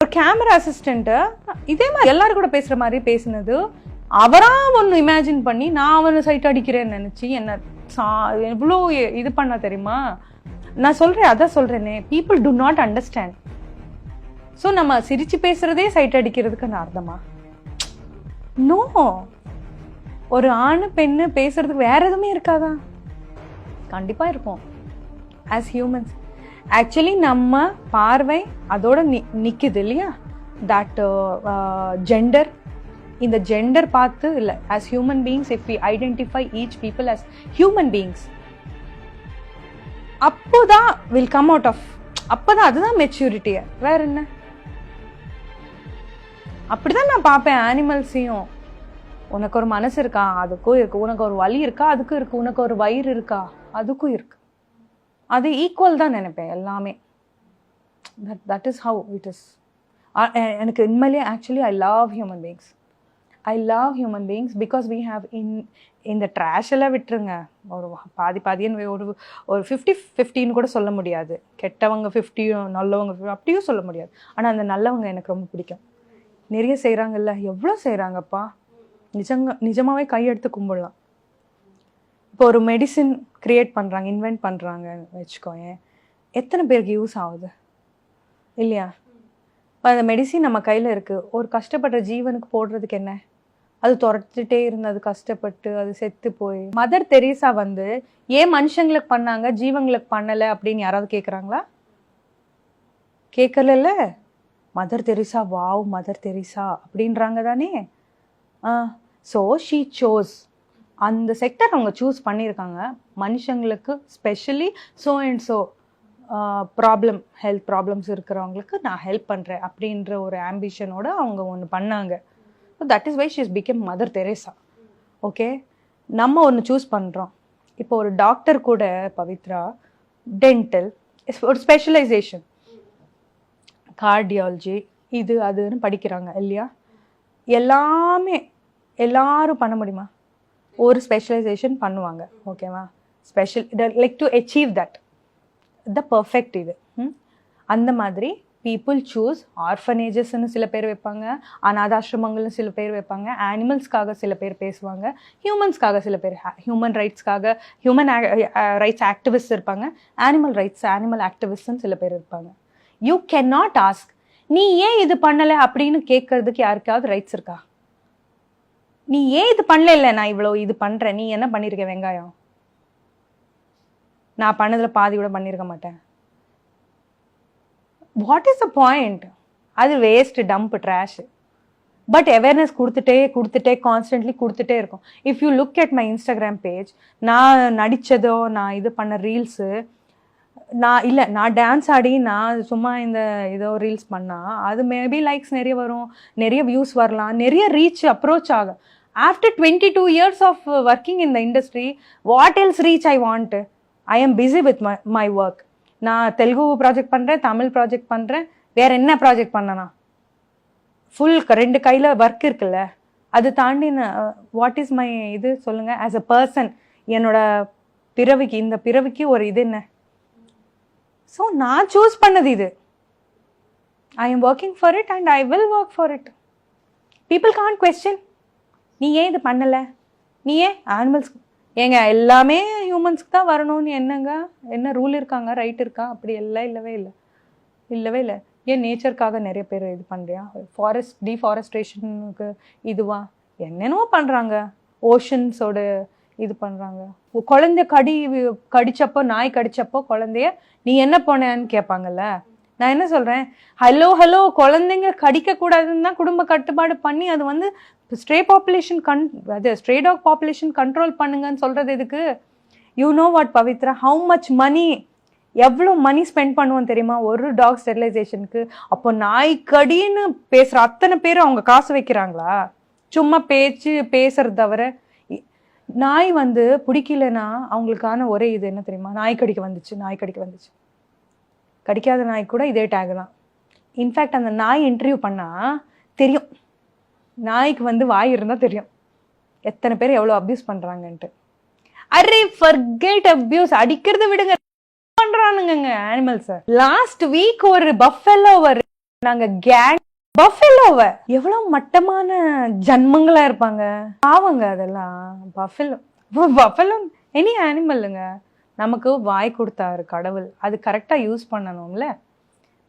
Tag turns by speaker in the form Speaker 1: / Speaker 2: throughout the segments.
Speaker 1: ஒரு camera assistant இதே மாதிரி எல்லாரும் கூட பேசுற மாதிரி பேசுனது, அவரா ஒன்னு இமேஜின் பண்ணி நான் அவனை சைட் அடிக்கிறேன்னு நினைச்சு என்ன எவ்வளோ இது பண்ண தெரியுமா? நான் சொல்றேன், அதான் சொல்றேனே, people to not understand. So நம்ம சிரிச்சு பேசுறதே சைட் அடிக்கிறதுக்கு அர்த்தமா? நோ. ஒரு ஆணு பெண்ணு பேசுறதுக்கு வேற எதுவுமே இருக்காதா? கண்டிப்பா இருக்கும். ஆஸ் ஹியூமன்ஸ் ஆக்சுவலி நம்ம பார்வை அதோட நிக்குது இல்லையா? தட் ஜெண்டர், இந்த ஜெண்டர் பார்த்து இல்லை, as human beings if we identify each people as human beings, அப்போதான் வில் கம் அவுட் ஆஃப், அப்போதான் அதுதான் மெச்சூரிட்டி. வேற என்ன? அப்படிதான் நான் பார்ப்பேன் ஆனிமல்ஸையும். உனக்கு ஒரு மனசு இருக்கா, அதுக்கும் இருக்கு. உனக்கு ஒரு வலி இருக்கா, அதுக்கும் இருக்கு. உனக்கு ஒரு வயிறு இருக்கா, அதுக்கும் இருக்கு. அது ஈக்குவல் தான் நினைப்பேன் எல்லாமே. That is how it is. எனக்கு உண்மையிலே actually I love human beings. I love human beings because we have இந்த ட்ராஷ் எல்லாம் விட்டுருங்க. ஒரு பாதின்னு ஒரு 50-50 கூட சொல்ல முடியாது. கெட்டவங்க 50, நல்லவங்க 50 அப்படியும் சொல்ல முடியாது. ஆனால் அந்த நல்லவங்க எனக்கு ரொம்ப பிடிக்கும். நிறைய செய்கிறாங்கல்ல, எவ்வளோ செய்கிறாங்கப்பா, நிஜமாவே கையெடுத்து கும்பிடலாம். இப்போ ஒரு மெடிசின் கிரியேட் பண்ணுறாங்க, இன்வென்ட் பண்ணுறாங்கன்னு வச்சுக்கோங்க, எத்தனை பேருக்கு யூஸ் ஆகுது இல்லையா? இப்போ அந்த மெடிசின் நம்ம கையில் இருக்குது, ஒரு கஷ்டப்படுற ஜீவனுக்கு போடுறதுக்கு என்ன? அது துரத்துட்டே இருந்து அது கஷ்டப்பட்டு அது செத்து போய். மதர் தெரேசா வந்து ஏன் மனுஷங்களுக்கு பண்ணாங்க ஜீவங்களுக்கு பண்ணலை அப்படின்னு யாராவது கேட்குறாங்களா? கேட்கல. Mother Teresa, wow Mother Teresa அப்படின்றாங்க தானே. ஸோ ஷீ சோஸ், அந்த செக்டர் அவங்க சூஸ் பண்ணியிருக்காங்க. மனுஷங்களுக்கு specially so and so problem, health problems இருக்கிறவங்களுக்கு நான் ஹெல்ப் பண்ணுறேன் அப்படின்ற ஒரு ஆம்பிஷனோட அவங்க ஒன்று பண்ணாங்க. So that is why she is become Mother Teresa. Okay, நம்ம ஒன்று சூஸ் பண்ணுறோம். இப்போ ஒரு டாக்டர் கூட பவித்ரா டென்டல் ஒரு ஸ்பெஷலைசேஷன், கார்டியாலஜி இது அதுன்னு படிக்கிறாங்க இல்லையா? எல்லாரும் பண்ண முடியுமா? ஒரு ஸ்பெஷலைசேஷன் பண்ணுவாங்க, ஓகேவா? Special like to achieve that the perfect இது. அந்த மாதிரி பீப்புள் சூஸ். ஆர்ஃபனேஜஸ்ன்னு சில பேர் வைப்பாங்க, அநாதாசிரமங்கள்னு சில பேர் வைப்பாங்க, அனிமல்ஸ்க்காக சில பேர் பேசுவாங்க, ஹியூமன்ஸ்க்காக சில பேர், ஹியூமன் ரைட்ஸ்க்காக ஹியூமன் ரைட்ஸ் ஆக்டிவிஸ்ட் இருப்பாங்க, அனிமல் ஆக்டிவிஸ்ட்னு சில பேர் இருப்பாங்க. யூ கேன் நாட் ஆஸ்க், நீ ஏன் இது பண்ணலை அப்படின்னு கேட்கறதுக்கு யாருக்காவது ரைட்ஸ் இருக்கா? நீ ஏன் இது பண்ணல? இல்லை, நான் இவ்வளோ இது பண்ணுறேன், நீ என்ன பண்ணியிருக்க? வெங்காயம் நான் பண்ணதில் பாதி கூட பண்ணியிருக்க மாட்டேன். What is the point? அது waste, dump, trash. But awareness கொடுத்துட்டே கான்ஸ்டன்ட்லி கொடுத்துட்டே இருக்கும். If you look at my Instagram page, நான் நடித்ததோ, நான் இது பண்ண ரீல்ஸு, நான் டான்ஸ் ஆடி நான் சும்மா இந்த ஏதோ ரீல்ஸ் பண்ணால் அது மேபி லைக்ஸ் நிறைய வரும், நிறைய வியூஸ் வரலாம், நிறைய ரீச் அப்ரோச் ஆகும். After 22 years of working in the industry, what else reach I want? I am busy with my work. நான் தெலுங்கு ப்ராஜெக்ட் பண்ணுறேன், தமிழ் ப்ராஜெக்ட் பண்ணுறேன், வேற என்ன ப்ராஜெக்ட் பண்ணனா? ஃபுல் 2 கையில் ஒர்க் இருக்குல்ல. அது தாண்டி வாட் இஸ் மை இது சொல்லுங்கள்? ஆஸ் அ பர்சன் என்னோட பிறவிக்கு, இந்த பிறவிக்கு ஒரு இது என்ன? ஸோ நான் சூஸ் பண்ணது இது. I am working for it and I will work for it. People can't question, நீ ஏன் இது பண்ணலை, நீ ஏன் அனிமல்ஸ், ஏங்க எல்லாமே ஹியூமன்ஸ்க்கு தான் வரணும்னு என்ன ரூல் இருக்காங்க, ரைட் இருக்கா? அப்படி எல்லாம் இல்லவே இல்லை. ஏன் நேச்சருக்காக நிறைய பேர் இது பண்ணுறியா? டீஃபாரஸ்ட்ரேஷனுக்கு இதுவா என்னென்னோ பண்ணுறாங்க, ஓஷன்ஸோட இது பண்ணுறாங்க. குழந்தை கடிச்சப்போ, நாய் கடிச்சப்போ குழந்தைய நீ என்ன போனேன்னு கேட்பாங்கல்ல. நான் என்ன சொல்கிறேன், ஹலோ குழந்தைங்க கடிக்கக்கூடாதுன்னு தான் குடும்ப கட்டுப்பாடு பண்ணி அது வந்து ஸ்ட்ரே டாக் பாப்புலேஷன் கண்ட்ரோல் பண்ணுங்கன்னு சொல்கிறது எதுக்கு? You know what Pavithra, how much money, எவ்வளோ மணி ஸ்பெண்ட் பண்ணுவோம் தெரியுமா ஒரு டாக் ஸ்டெரிலைசேஷனுக்கு? அப்போ நாய் கடின்னு பேசுகிற அத்தனை பேரும் அவங்க காசு வைக்கிறாங்களா? சும்மா பேசுறது தவிர. நாய் வந்து பிடிக்கலன்னா அவங்களுக்கான ஒரே இது என்ன தெரியுமா? நாய் கடிக்க வந்துச்சு. கடிக்காத நாய் கூட இதே டேக் தான். இன்ஃபேக்ட் அந்த நாய் இன்டர்வியூ பண்ணால் தெரியும், நாய்க்கு வந்து வாய் இருந்தால் தெரியும் எத்தனை பேர் எவ்வளோ அப்யூஸ் பண்ணுறாங்கன்ட்டு. அரே ஃபர்கெட் அப்யூஸ், அடிக்கிறத விடுங்க, பண்றானுங்க அனிமல்ஸ். லாஸ்ட் வீக் ஒரு பஃபெல்லோ நாங்க கேங் பஃபெலோவ எவ்வளவு மட்டமான ஜன்மங்களா இருப்பாங்க பாவங்க அதெல்லாம். பஃபெலோ எனி அனிமல்லுங்க. நமக்கு வாய் கொடுத்தாரு கடவுள், அது கரெக்டா யூஸ் பண்ணணும்ல.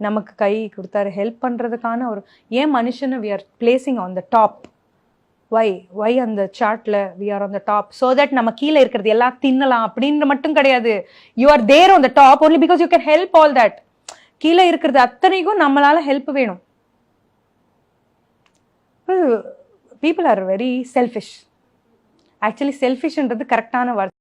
Speaker 1: நமக்கு கை கொடுத்தாரு ஹெல்ப் பண்றதுக்கான ஒரு, ஏன் மனுஷனை we are placing on the top, why அந்த சார்ட்ல we are on the top so that நம்ம கீழே இருக்கிறது எல்லாம் தின்னலாம் அப்படின்னு மட்டும் கிடையாது. you are there on the top only because you can help all that. கீழே இருக்கிறது அத்தனைக்கும் நம்மளால ஹெல்ப் வேணும். people are very selfish. Actually செல்ஃபிஷ்ன்றது கரெக்டான வார்த்தை.